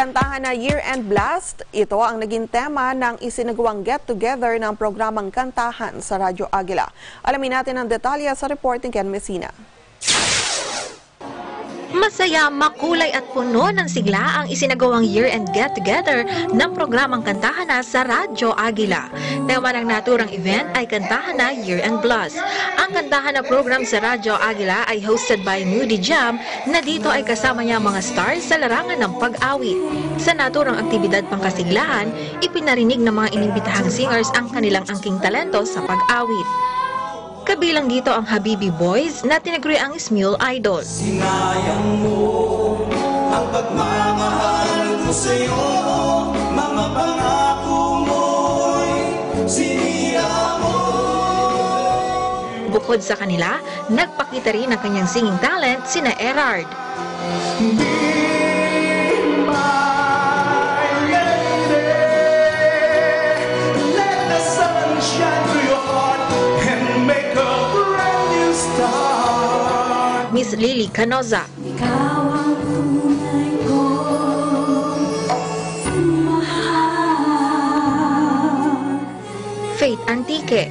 Kantahan na Year-End Blast, ito ang naging tema ng isinagawang get-together ng programang Kantahan sa Radyo Agila. Alamin natin ang detalye sa report ni Ken Messina. Masaya, makulay at puno ng sigla ang isinagawang year-end get-together ng programang Kantahan na sa Radyo Agila. Tema ng naturang event ay Kantahan na Year-End Blast. Ang Kantahan na program sa Radyo Agila ay hosted by Moody Jam na dito ay kasama niya mga stars sa larangan ng pag-awit. Sa naturang aktibidad pangkasiglahan, ipinarinig ng mga inimbitahang singers ang kanilang angking talento sa pag-awit. Kabilang dito ang Habibi Boys na tinaguri ang Smule Idol. Sinayang mo ang pagmamahal ko sa'yo, mga pangako mo'y sinira mo. Bukod sa kanila, nagpakita rin ng kanyang singing talent sina Erard. Miss Lily Canoza, Faith Antique,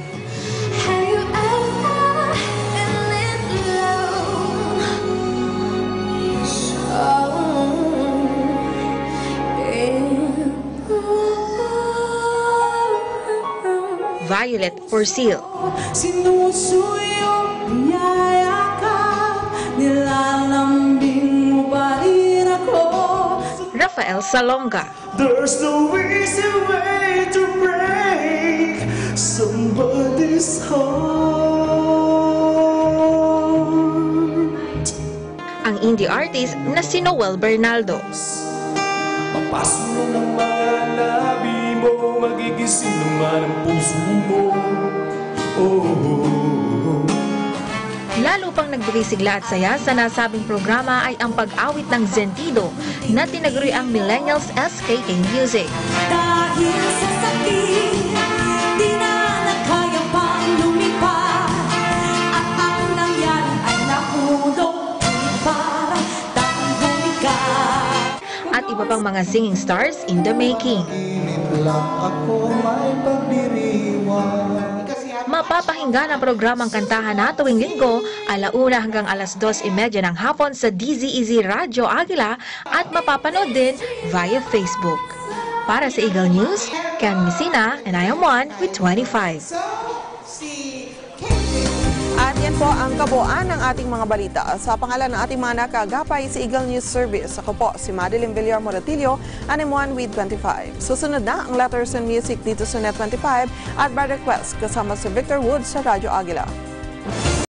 Violet Porcil, nilalambing mo pa rin ako. Rafael Salonga, There's no easy way to break somebody's heart. ang indie artist na si Noel Bernaldo. Papasok mo ng mga labi mo, magigising naman ang puso mo. Lalo pang nagbigay sigla at saya sa nasabing programa ay ang pag-awit ng Zentido na tinaguri ang Millennials SKA Music. Dahil sa sakit, di na kaya pang lumipad, at ang nangyari ay nahulog para tanggalin ka. At iba pang mga singing stars in the making. Ako may pagdiriwan. Mapapakinggan ang programang Kantahan na tuwing linggo, 1:00 hanggang 2:30 ng hapon sa DZEZ Radyo Agila at mapapanood din via Facebook. Para sa Eagle News, Ken Messina, and I am one with 25. At yan po ang kabuuan ng ating mga balita. Sa pangalan ng ating mga nakagapay sa Eagle News Service, ako po si Madeline Villar Moratillo, and I'm one with 25. Susunod na ang Letters and Music dito sa Net 25 at by request kasama si Victor Woods sa Radyo Agila.